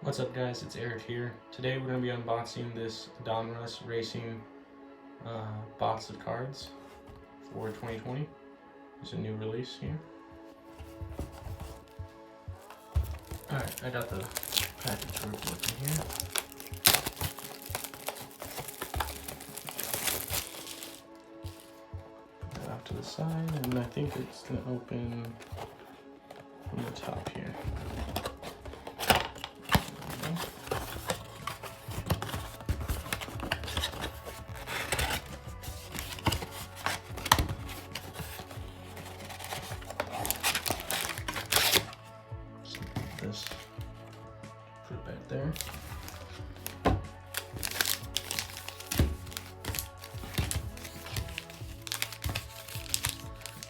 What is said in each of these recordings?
What's up guys, it's Eric here. Today we're going to be unboxing this Donruss Racing box of cards for 2020. It's a new release here. Alright, I got the package with me here. Put that off to the side, and I think it's going to open from the top here. This, put it back there.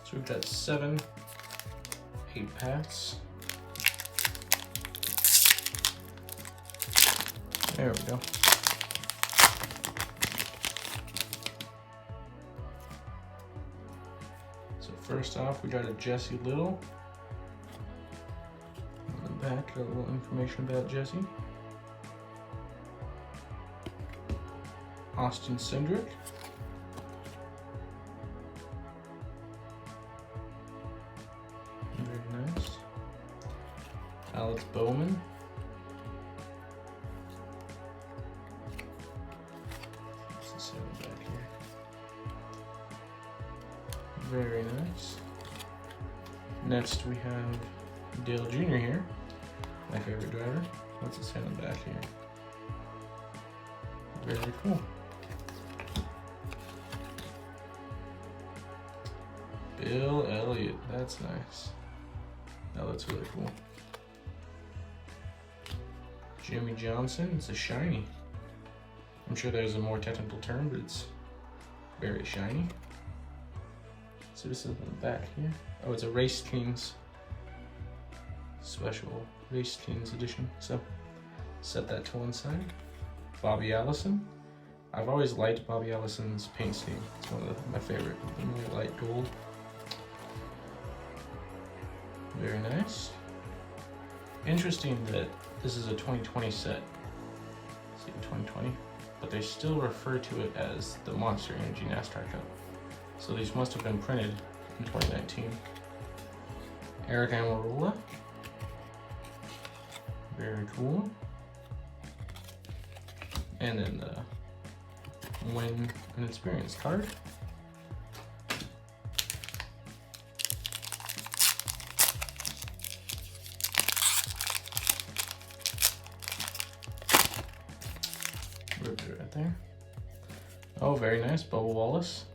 So we've got 8 packs. There we go. So first off, we got a Jesse Little. Back, a little information about Jesse. Austin Cindric. Very nice. Alex Bowman. What's the second back here? Very nice. Next we have Dale Jr. here. My favorite driver. What's it say on the back here? Very cool. Bill Elliott, that's nice. That looks really cool. Jimmy Johnson, it's a shiny. I'm sure there's a more technical term, but it's very shiny. So this is on the back here. Oh, it's a Race Kings special Race Kings edition. So set that to one side. Bobby Allison. I've always liked Bobby Allison's paint scheme. It's one of my favorite. Really light gold. Very nice. Interesting that this is a 2020 set. Let's see, 2020. But they still refer to it as the Monster Energy NASCAR Cup. So these must have been printed in 2019. Eric Amarola. Very cool. And then the Win and Experience card. Ripped it right there. Oh, very nice. Bubba Wallace.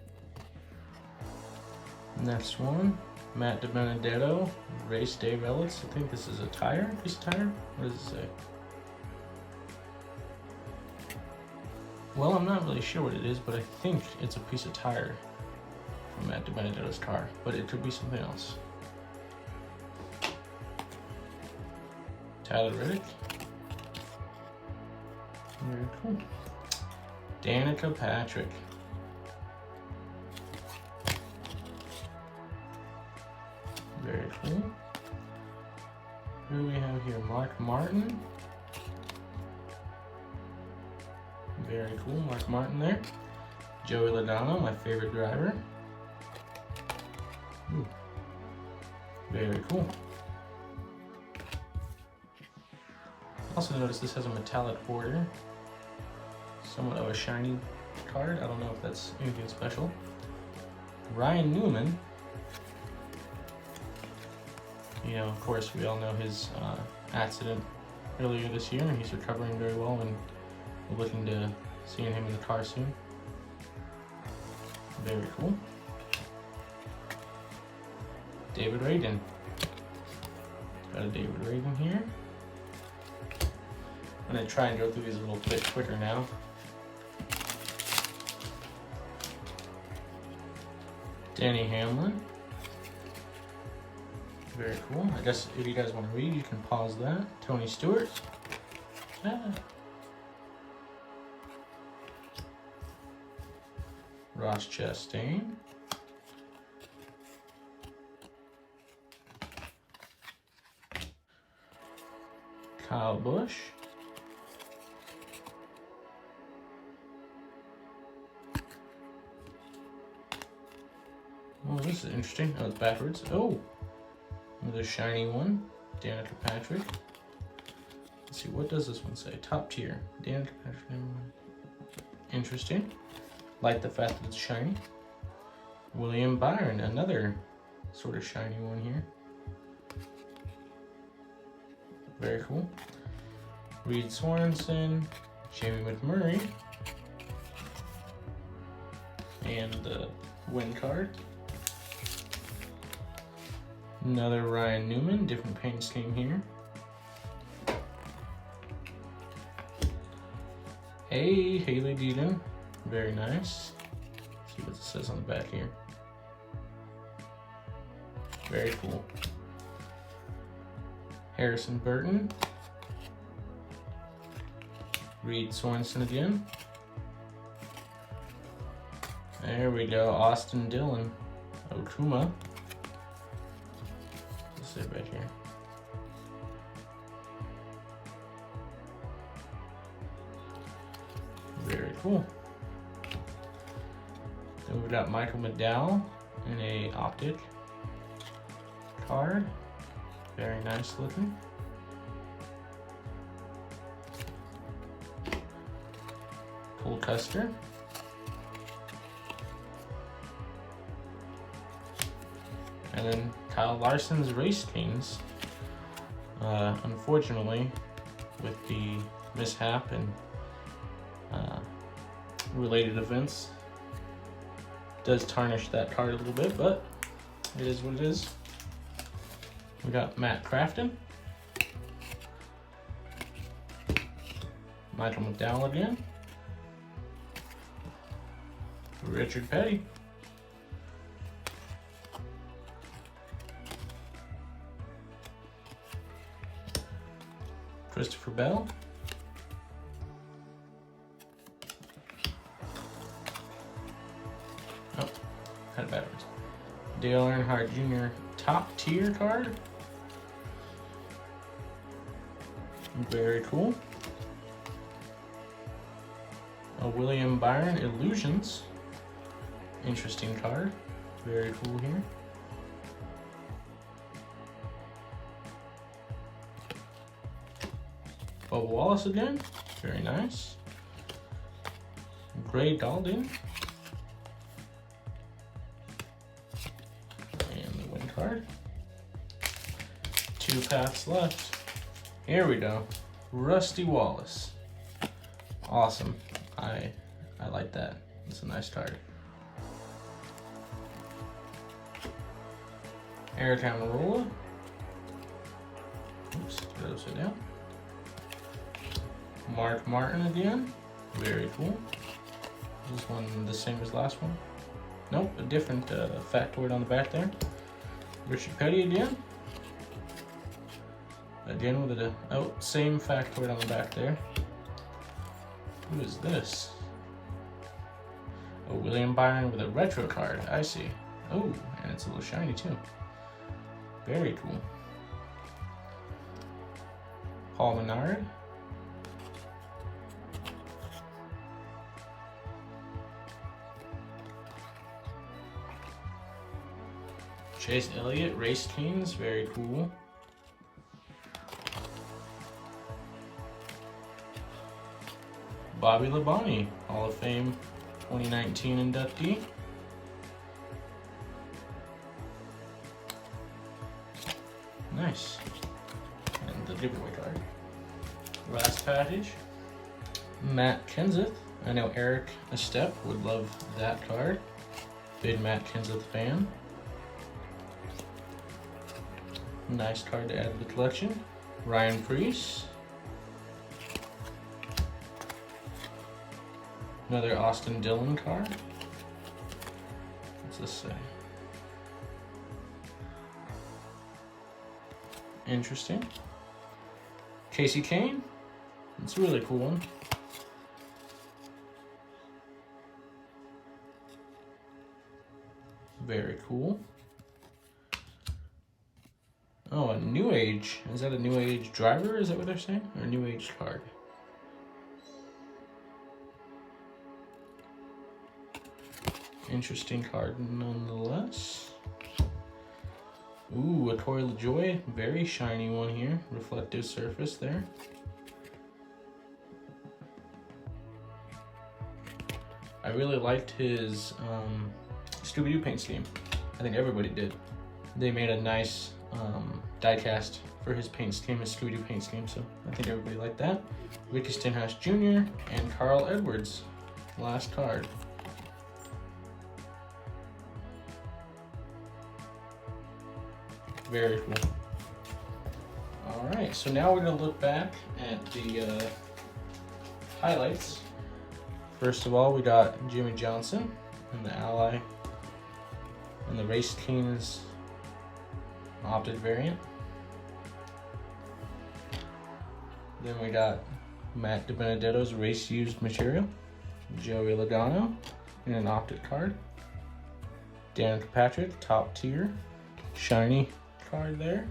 Next one. Matt DiBenedetto, Race Day Relics. I think this is a tire, piece of tire. What does it say? Well, I'm not really sure what it is, but I think it's a piece of tire from Matt DiBenedetto's car, but it could be something else. Tyler Reddick. Very cool. Danica Patrick. Very cool. Who do we have here? Mark Martin. Very cool, Mark Martin there. Joey Logano, my favorite driver. Ooh. Very cool. Also notice this has a metallic border. Somewhat of a shiny card. I don't know if that's anything special. Ryan Newman. You know, of course, we all know his accident earlier this year, and he's recovering very well, and we're looking to seeing him in the car soon. Very cool. David Raiden. Got a David Raiden here. I'm going to try and go through these a little bit quicker now. Danny Hamlin. Very cool. I guess if you guys want to read, you can pause that. Tony Stewart. Ross Chastain. Kyle Busch. this is interesting. Oh, it's backwards. Oh, another shiny one. Danica Patrick. Let's see, what does this one say? Top tier. Danica Patrick. Interesting. Like the fact that it's shiny. William Byron, another sort of shiny one here. Very cool. Reed Sorensen, Jamie McMurray, and the win card. Another Ryan Newman, different paint scheme here. Hey, Haley Deaton, very nice. Let's see what it says on the back here. Very cool. Harrison Burton. Reed Sorensen again. There we go. Austin Dillon. Okuma. Let's see right here. Very cool. Then we've got Michael McDowell in a optic card. Very nice looking. Cole Custer. And then Kyle Larson's Race Kings. Unfortunately, with the mishap and related events, does tarnish that card a little bit, but it is what it is. We got Matt Crafton, Michael McDowell again, Richard Petty, Christopher Bell, oh, had it backwards. Dale Earnhardt Jr. top tier card. Very cool. A William Byron Illusions. Interesting card. Very cool here. Bubba Wallace again. Very nice. Gray Dalton. And the win card. 2 packs left. Here we go. Rusty Wallace. Awesome. I like that. It's a nice card. Eric Amarola. Oops, get it upside down. Mark Martin again. Very cool. Is this one the same as last one? Nope, a different factoid on the back there. Richard Petty again. Again with a same factoid on the back there. Who is this? Oh, William Byron with a retro card. I see. Oh, and it's a little shiny too. Very cool. Paul Menard. Chase Elliott, Race Kings. Very cool. Bobby Labonte, Hall of Fame 2019 inductee. Nice. And the giveaway card. Last package. Matt Kenseth. I know Eric Estep would love that card. Big Matt Kenseth fan. Nice card to add to the collection. Ryan Preece. Another Austin Dillon card. What's this say? Interesting. Casey Kane. It's a really cool one. Very cool. Oh, a New Age. Is that a New Age driver? Is that what they're saying? Or a New Age card? Interesting card nonetheless. Ooh, a Corey LaJoie, very shiny one here. Reflective surface there. I really liked his Scooby-Doo paint scheme. I think everybody did. They made a nice die cast for his paint scheme, his Scooby-Doo paint scheme, so I think everybody liked that. Ricky Stenhouse Jr. and Carl Edwards, last card. Very cool. All right, so now we're gonna look back at the highlights. First of all, we got Jimmy Johnson and the Ally and the Race Kings opted variant. Then we got Matt DiBenedetto's race used material, Joey Logano in an opted card, Dan Kirkpatrick top tier shiny card there,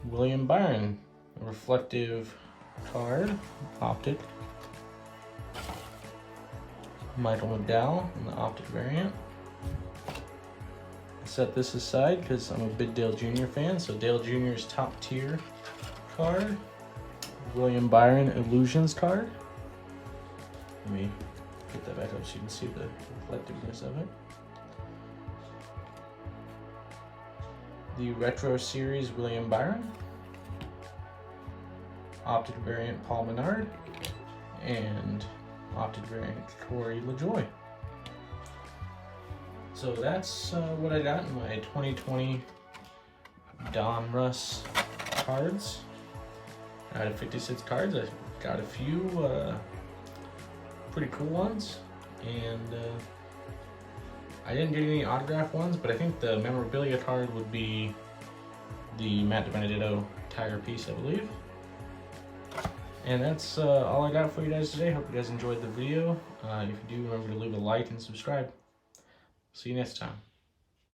William Byron a reflective card opted, Michael McDowell in the opted variant. Set this aside because I'm a big Dale Jr. fan, so Dale Jr.'s top tier card, William Byron Illusions card. Let me get that back up so you can see the reflectiveness of it. The Retro Series William Byron, opted variant Paul Menard, and opted variant Corey LaJoie. So that's what I got in my 2020 Donruss cards. Out of 56 cards, I got a few pretty cool ones, and I didn't get any autograph ones, but I think the memorabilia card would be the Matt DiBenedetto Tiger piece, I believe. And that's all I got for you guys today. Hope you guys enjoyed the video. If you do, remember to leave a like and subscribe. See you next time.